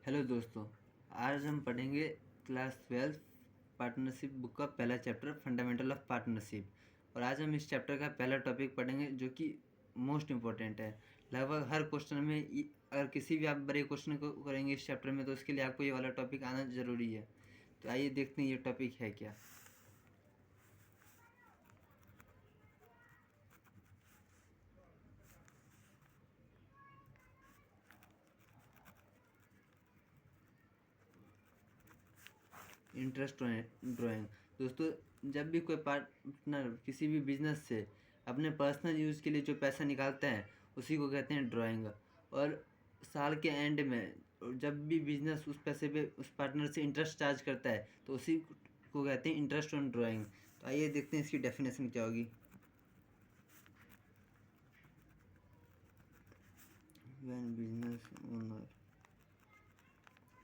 Hello दोस्तों, आज हम पढ़ेंगे क्लास 12 पार्टनरशिप बुक का पहला चैप्टर फंडामेंटल ऑफ पार्टनरशिप। और आज हम इस चैप्टर का पहला टॉपिक पढ़ेंगे जो कि मोस्ट इम्पोर्टेंट है। लगभग हर क्वेश्चन में अगर किसी भी आप बड़े क्वेश्चन को करेंगे इस चैप्टर में तो उसके लिए आपको ये वाला टॉपिक आना ज़रूरी है। तो आइए देखते हैं ये टॉपिक है क्या। Interest drawing. दोस्तों, जब भी कोई पार्टनर किसी भी बिजनेस से अपने पर्सनल यूज़ के लिए जो पैसा निकालता है उसी को कहते हैं ड्राइंग। और साल के एंड में जब भी बिजनेस उस पैसे पे उस पार्टनर से इंटरेस्ट चार्ज करता है तो उसी को कहते हैं इंटरेस्ट ऑन ड्राइंग। तो आइए देखते हैं इसकी डेफिनेशन क्या होगी। व्हेन बिजनेस ओनर,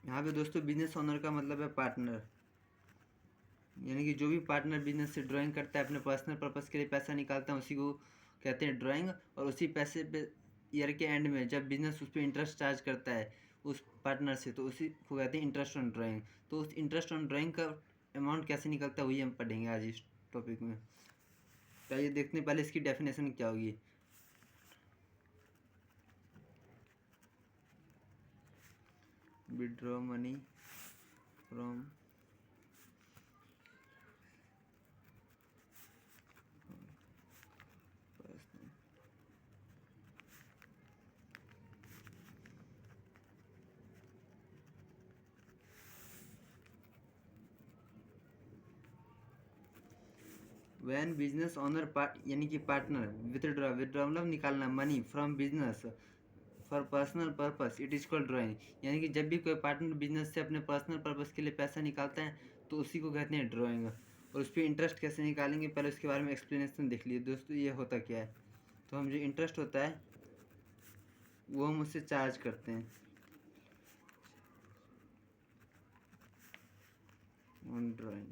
यहाँ पे दोस्तों बिजनेस ओनर का मतलब है पार्टनर, यानी कि जो भी पार्टनर बिजनेस से ड्राइंग करता है अपने पर्सनल पर्पस के लिए पैसा निकालता है उसी को कहते हैं ड्राइंग। और उसी पैसे पे ईयर के एंड में जब बिजनेस उस पर इंटरेस्ट चार्ज करता है उस पार्टनर से तो उसी को कहते हैं इंटरेस्ट ऑन ड्राइंग। तो उस इंटरेस्ट ऑन ड्राइंग का अमाउंट कैसे निकलता है वही हम पढ़ेंगे आज इस टॉपिक में। तो आइए देखते हैं पहले इसकी डेफिनेशन क्या होगी। Withdraw money from one business owner यानी कि पार्टनर विथड्रॉ मतलब निकालना money from business for personal purpose it is called drawing. यानी कि जब भी कोई पार्टनर बिजनेस से अपने पर्सनल पर्पस के लिए पैसा निकालता है तो उसी को कहते हैं ड्राइंग। और उस पर इंटरेस्ट कैसे निकालेंगे पहले उसके बारे में एक्सप्लेनेशन देख लिए दोस्तों। ये होता क्या है, तो हम जो इंटरेस्ट होता है वो हम उससे चार्ज करते हैं ऑन ड्राइंग।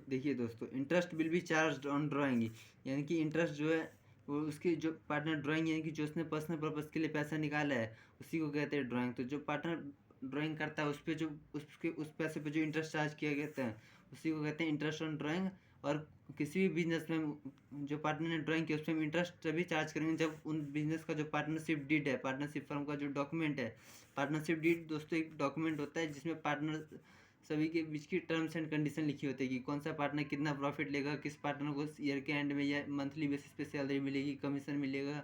देखिए दोस्तों, interest will be charge on drawing, यानी कि इंटरेस्ट जो है वो उसकी जो पार्टनर ड्राइंग यानी कि जो उसने पर्सनल पर्पस के लिए पैसा निकाला है उसी को कहते हैं ड्राइंग। तो जो पार्टनर ड्राइंग करता है उस पर जो उसके उस पैसे पे जो इंटरेस्ट चार्ज किया गया है उसी को कहते हैं इंटरेस्ट ऑन ड्राइंग। और किसी भी बिजनेस में जो पार्टनर ने ड्राइंग किया उस पर हम इंटरेस्ट तभी चार्ज करेंगे जब उन बिजनेस का जो पार्टनरशिप डीड है, पार्टनरशिप फर्म का जो डॉक्यूमेंट है। पार्टनरशिप डीड दोस्तों एक डॉक्यूमेंट होता है जिसमें पार्टनर सभी के बीच की टर्म्स एंड कंडीशन लिखी होती है कि कौन सा पार्टनर कितना प्रॉफिट लेगा, किस पार्टनर को ईयर के एंड में या मंथली बेसिस पे सैलरी मिलेगी, कमीशन मिलेगा।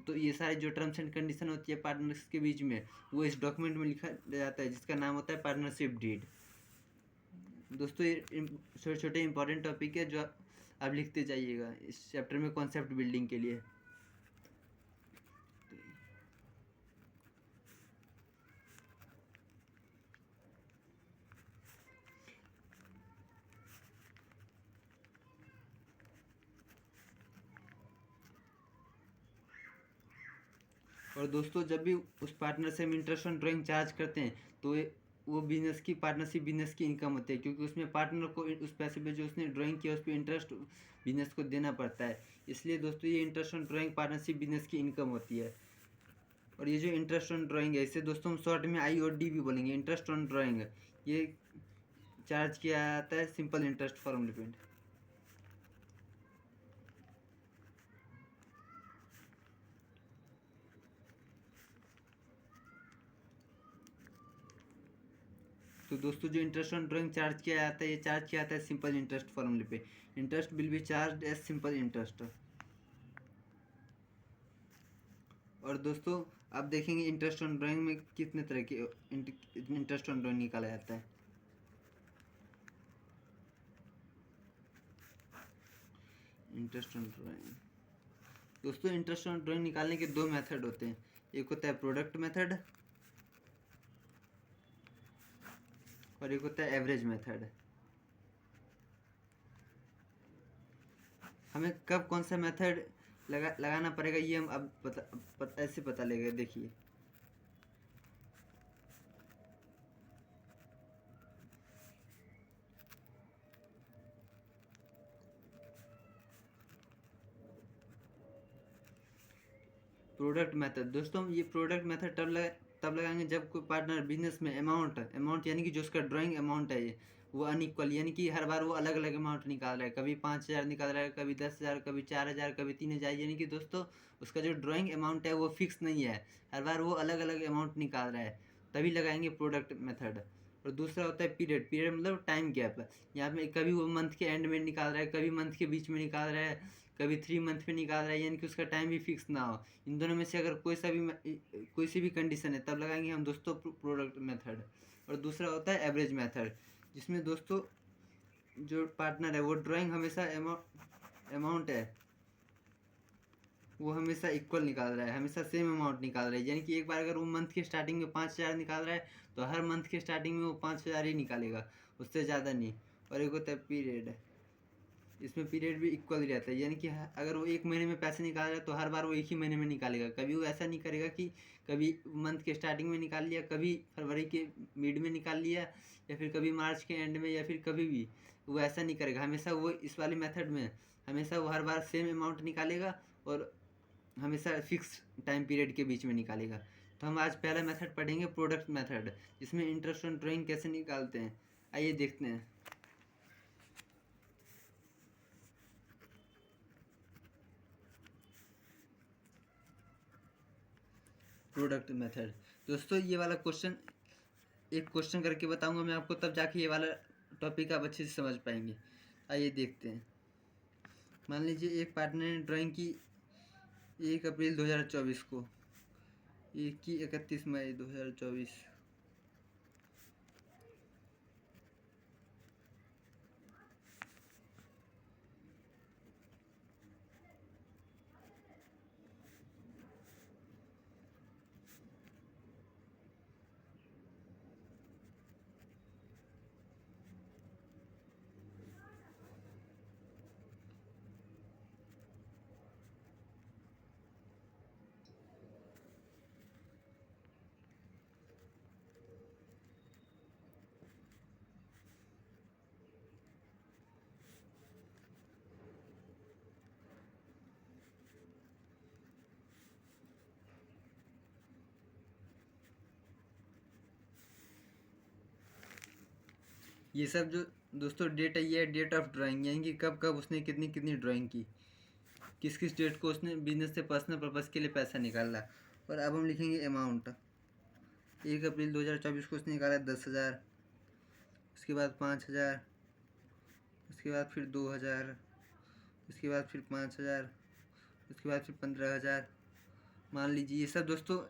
तो ये सारी जो टर्म्स एंड कंडीशन होती है पार्टनर्स के बीच में वो इस डॉक्यूमेंट में लिखा जाता है जिसका नाम होता है पार्टनरशिप डीड। दोस्तों ये छोटे छोटे इंपॉर्टेंट टॉपिक है जो आप लिखते जाइएगा इस चैप्टर में कॉन्सेप्ट बिल्डिंग के लिए। और दोस्तों जब भी उस पार्टनर से हम इंटरेस्ट ऑन ड्राइंग चार्ज करते हैं तो वो बिजनेस की पार्टनरशिप बिजनेस की इनकम होती है, क्योंकि उसमें पार्टनर को उस पैसे पे जो उसने ड्राइंग किया उस पर इंटरेस्ट बिजनेस को देना पड़ता है। इसलिए दोस्तों ये interest on drawing partnership business की इनकम होती है। और ये जो इंटरेस्ट ऑन ड्राइंग है इसे दोस्तों हम शॉर्ट में IOD भी बोलेंगे, इंटरेस्ट ऑन ड्राइंग। ये चार्ज किया जाता है सिंपल इंटरेस्ट फॉर्मूले पे। तो दोस्तों जो इंटरेस्ट ऑन ड्राइंग चार्ज किया जाता है ये चार्ज किया जाता है सिंपल इंटरेस्ट फॉर्मूले पे। Interest will be charge as simple interest. और दोस्तों आप देखेंगे इंटरेस्ट ऑन ड्राइंग में कितने तरह के इंटरेस्ट ऑन ड्राइंग निकाला जाता है। इंटरेस्ट ऑन ड्राइंग दोस्तों, इंटरेस्ट ऑन ड्राइंग निकालने के दो मेथड होते हैं, एक होता है प्रोडक्ट मेथड और एक होता है एवरेज मेथड। हमें कब कौन सा मेथड लगाना पड़ेगा ये हम अब ऐसे पता लगेगा। देखिए प्रोडक्ट मेथड दोस्तों, ये प्रोडक्ट मेथड तब लगाएंगे जब कोई पार्टनर बिजनेस में अमाउंट यानी कि जो उसका ड्राइंग अमाउंट है ये वो अनइक्वल, यानी कि हर बार वो अलग अलग अमाउंट निकाल रहा है, कभी 5,000 निकाल रहा है, कभी 10,000, कभी 4,000, कभी 3,000, यानी कि दोस्तों उसका जो ड्राइंग अमाउंट है वो फिक्स नहीं है, हर बार वो अलग अलग अमाउंट निकाल रहा है, तभी लगाएंगे प्रोडक्ट मेथड। और दूसरा होता है पीरियड मतलब टाइम गैप। यहाँ पे कभी वो मंथ के एंड में निकाल रहा है, कभी मंथ के बीच में निकाल रहा है, कभी 3 मंथ में निकाल रहा है, यानी कि उसका टाइम भी फिक्स ना हो। इन दोनों में से अगर कोई सी भी कंडीशन है तब लगाएंगे हम दोस्तों प्रोडक्ट मेथड। और दूसरा होता है एवरेज मेथड, जिसमें दोस्तों जो पार्टनर है वो ड्राइंग हमेशा अमाउंट है वो हमेशा इक्वल निकाल रहा है, हमेशा सेम अमाउंट निकाल रहा है, यानी कि एक बार अगर वो मंथ के स्टार्टिंग में 5,000 निकाल रहा है तो हर मंथ के स्टार्टिंग में वो 5,000 ही निकालेगा, उससे ज़्यादा नहीं। और एक होता है पीरियड, इसमें पीरियड भी इक्वल ही रहता है, यानी कि अगर वो 1 महीने में पैसे निकाल रहा है तो हर बार वो एक ही महीने में निकालेगा, कभी वो ऐसा नहीं करेगा कि कभी मंथ के स्टार्टिंग में निकाल लिया, कभी फरवरी के मिड में निकाल लिया, या फिर कभी मार्च के एंड में, या फिर कभी भी वो ऐसा नहीं करेगा। हमेशा वो इस वाले मेथड में हमेशा वो हर बार सेम अमाउंट निकालेगा और हमेशा फिक्स टाइम पीरियड के बीच में निकालेगा। तो हम आज पहला मेथड पढ़ेंगे प्रोडक्ट मेथड, जिसमें इंटरेस्ट ऑन ड्राइंग कैसे निकालते हैं, आइए देखते हैं। प्रोडक्ट मेथड दोस्तों, ये वाला क्वेश्चन एक क्वेश्चन करके बताऊंगा मैं आपको, तब जाके ये वाला टॉपिक आप अच्छे से समझ पाएंगे। आइए देखते हैं। मान लीजिए एक पार्टनर ने ड्राइंग की 1 अप्रैल 2024 को, एक की 31 मई 2024। ये सब जो दोस्तों डेट है, ये है डेट ऑफ ड्राइंग, यानी कि कब कब उसने कितनी कितनी ड्राइंग की, किस किस डेट को उसने बिजनेस से पर्सनल पर्पज़ के लिए पैसा निकाला। और अब हम लिखेंगे अमाउंट। 1 अप्रैल 2024 को उसने निकाला 10,000, उसके बाद 5,000, उसके बाद फिर 2,000, उसके बाद फिर 5,000, उसके बाद फिर 15,000। मान लीजिए ये सब दोस्तों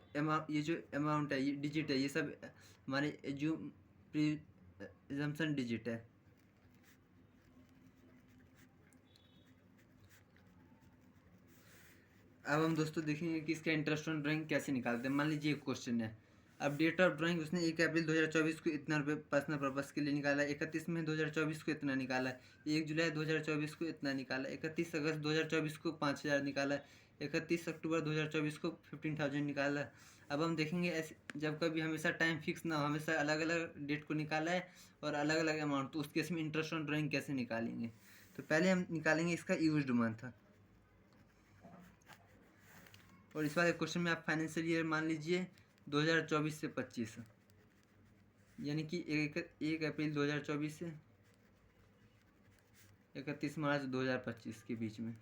ये जो अमाउंट है, ये डिजिट है, ये सब हमारे एजम्पशन डिजिट है। अब हम दोस्तों देखेंगे कि इसका इंटरेस्ट ऑन ड्राइंग कैसे निकालते हैं। मान लीजिए एक क्वेश्चन है, अब डेट ऑफ ड्राइंग उसने 1 अप्रैल 2024 को इतना रुपये पर्सनल पर्पज़ के लिए निकाला, 31 मई 2024 को इतना निकाला, 1 जुलाई 2024 को इतना निकाला, 31 अगस्त 2024 को 5,000 निकाला, 31 अक्टूबर 2024 को 15,000 निकाला। अब हम देखेंगे ऐसे जब कभी हमेशा टाइम फिक्स ना हो, हमेशा अलग अलग डेट को निकाला है और अलग अलग अमाउंट, तो उस केस में इंटरेस्ट ऑन ड्राइंग कैसे निकालेंगे। तो पहले हम निकालेंगे इसका यूज्ड मंथ, और इस वाले क्वेश्चन में आप फाइनेंशियल ईयर मान लीजिए 2024 से 25, यानी कि 1 अप्रैल 2024 से 31 मार्च 2025 के बीच में।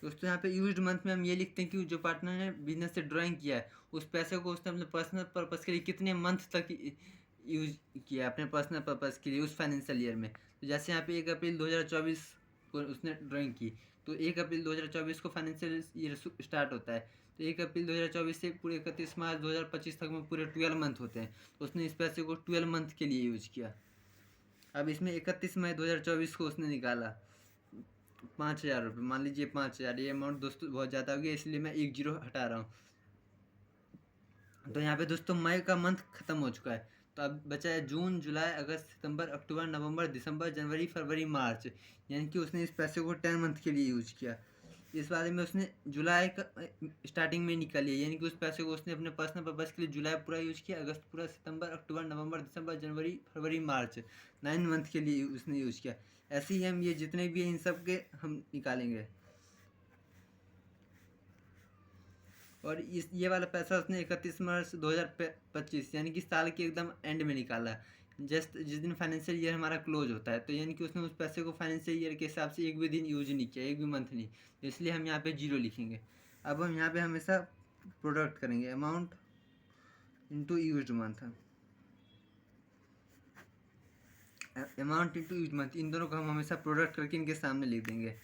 दोस्तों यहाँ पे यूज्ड मंथ में हम ये लिखते हैं कि जो पार्टनर ने बिजनेस से ड्राइंग किया है उस पैसे को उसने अपने पर्सनल पर्पज़ के लिए कितने मंथ तक यूज किया अपने पर्सनल पर्पज़ के लिए उस फाइनेंशियल ईयर में। तो जैसे यहाँ पे 1 अप्रैल 2024 को उसने ड्राइंग की, तो 1 अप्रैल 2024 को फाइनेंशियल ईयर स्टार्ट होता है, तो 1 अप्रैल 2024 से पूरे 31 मार्च 2025 तक में पूरे 12 मंथ होते हैं, तो उसने इस पैसे को 12 मंथ के लिए यूज किया। अब इसमें 31 मई 2024 को उसने निकाला 5,000 रुपये, मान लीजिए 5,000, ये अमाउंट दोस्तों बहुत ज़्यादा हो गया, इसलिए मैं 1 जीरो हटा रहा हूँ। तो यहाँ पे दोस्तों मई का मंथ ख़त्म हो चुका है, तो अब बचा है जून, जुलाई, अगस्त, सितंबर, अक्टूबर, नवंबर, दिसंबर, जनवरी, फरवरी, मार्च, यानी कि उसने इस पैसे को 10 मंथ के लिए यूज किया। इस बारे में उसने जुलाई का स्टार्टिंग में निकाली है, यानी कि उस पैसे को उसने अपने पर्सनल पर्पज़ के लिए जुलाई पूरा यूज किया, अगस्त पूरा, सितंबर, अक्टूबर, नवंबर, दिसंबर, जनवरी, फरवरी, मार्च 9 मंथ के लिए उसने यूज किया। ऐसे ही हम ये जितने भी हैं इन सब के हम निकालेंगे। और ये वाला पैसा उसने 31 मार्च 2025 यानी कि साल के एकदम एंड में निकाला, जस्ट जिस दिन फाइनेंशियल ईयर हमारा क्लोज होता है। तो यानी कि उसने उस पैसे को फाइनेंशियल ईयर के हिसाब से एक भी दिन यूज नहीं किया, एक भी मंथ नहीं, तो इसलिए हम यहाँ पे 0 लिखेंगे। अब हम यहाँ पे हमेशा प्रोडक्ट करेंगे amount into use month, amount into use month, इन दोनों को हम हमेशा प्रोडक्ट करके इनके सामने लिख देंगे।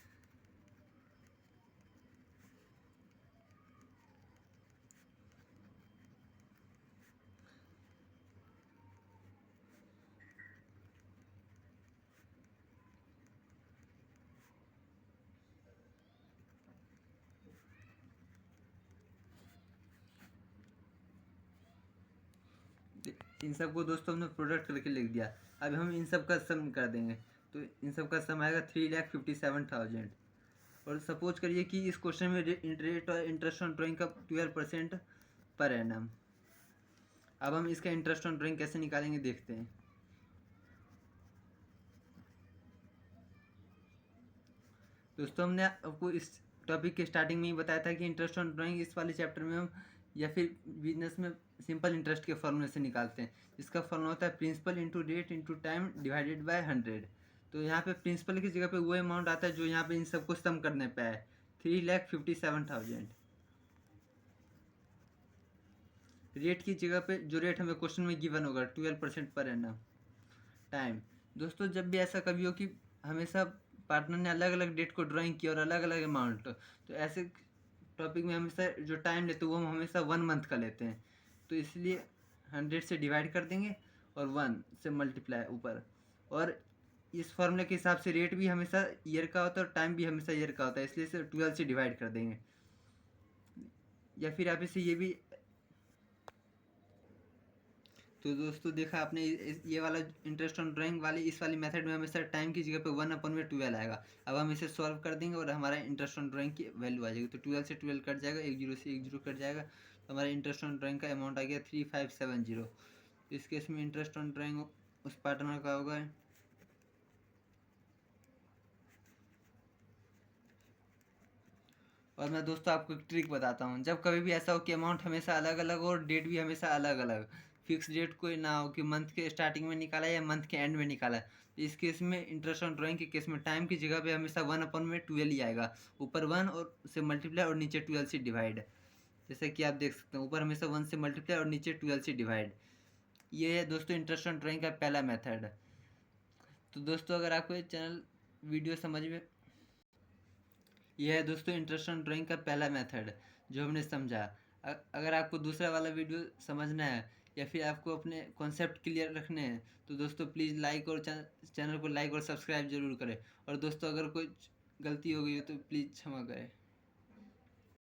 इन सब को दोस्तों हमने प्रोडक्ट करके लिख दिया। अब हम इन सब का सम कर देंगे, तो इन सब का सम आएगा 3,57,000। और सपोज करिए कि इस क्वेश्चन में रेट और इंटरेस्ट ऑन ड्राइंग का 12% पर एनम। अब हम इसका इंटरेस्ट ऑन ड्राइंग कैसे निकालेंगे देखते हैं। दोस्तों हमने आपको इस टॉपिक के स्टार्टिंग में ही बताया था कि इंटरेस्ट ऑन ड्राइंग इस वाले चैप्टर में हम या फिर बिजनेस में सिंपल इंटरेस्ट के फॉर्मूले से निकालते हैं। इसका फॉर्मूला होता है principal into rate into time divided by 100। तो यहाँ पे प्रिंसिपल की जगह पे वो अमाउंट आता है जो यहाँ पे इन सबको सम करने पे है, 3,57,000। रेट की जगह पे जो रेट हमें क्वेश्चन में गिवन होगा 12% पर एनम। टाइम, दोस्तों जब भी ऐसा कभी हो कि हमेशा पार्टनर ने अलग अलग डेट को ड्राइंग किया और अलग अलग अमाउंट, तो ऐसे टॉपिक में हमेशा जो टाइम लेते हैं वो हम हमेशा 1 मंथ का लेते हैं। तो इसलिए 100 से डिवाइड कर देंगे और 1 से मल्टीप्लाई ऊपर। और इस फॉर्मूले के हिसाब से रेट भी हमेशा ईयर का होता है और टाइम भी हमेशा ईयर का होता है, इसलिए इसे 12 से डिवाइड कर देंगे। या फिर आप इसे ये भी, तो दोस्तों देखा आपने ये वाला इंटरेस्ट ऑन ड्राइंग वाली इस वाली मेथड में हमेशा टाइम की जगह पे 1/12 आएगा। अब हम इसे सॉल्व कर देंगे और हमारा इंटरेस्ट ऑन ड्राइंग की वैल्यू आ जाएगी। तो 12 से 12 कट जाएगा, 1 0 से 1 0 कट जाएगा, तो हमारा इंटरेस्ट ऑन ड्राइंग का अमाउंट आ गया 3,570। तो इस केस में इंटरेस्ट ऑन ड्राइंग उस पार्टनर का होगा, और मैं दोस्तों आपको एक ट्रिक बताता हूँ। जब कभी भी ऐसा हो कि अमाउंट हमेशा अलग अलग हो और डेट भी हमेशा अलग अलग, फिक्स डेट कोई ना हो कि मंथ के स्टार्टिंग में निकाला या मंथ के एंड में निकाला, तो इस केस में इंटरेस्ट ऑन ड्राइंग के केस में टाइम की जगह पे हमेशा 1/12 ही आएगा। ऊपर 1 और से मल्टीप्लाई और नीचे 12 से डिवाइड। जैसे कि आप देख सकते हैं ऊपर हमेशा 1 से मल्टीप्लाई और नीचे 12 से डिवाइड। ये है दोस्तों इंटरेस्ट ऑन ड्राइंग का पहला मेथड। तो दोस्तों अगर आपको ये चैनल वीडियो समझ में, यह है दोस्तों इंटरेस्ट ऑन ड्राइंग का पहला मेथड जो हमने समझा। अगर आपको दूसरा वाला वीडियो समझना है या फिर आपको अपने कॉन्सेप्ट क्लियर रखने हैं तो दोस्तों प्लीज़ लाइक और चैनल को लाइक और सब्सक्राइब जरूर करें। और दोस्तों अगर कोई गलती हो गई हो तो प्लीज़ क्षमा करें।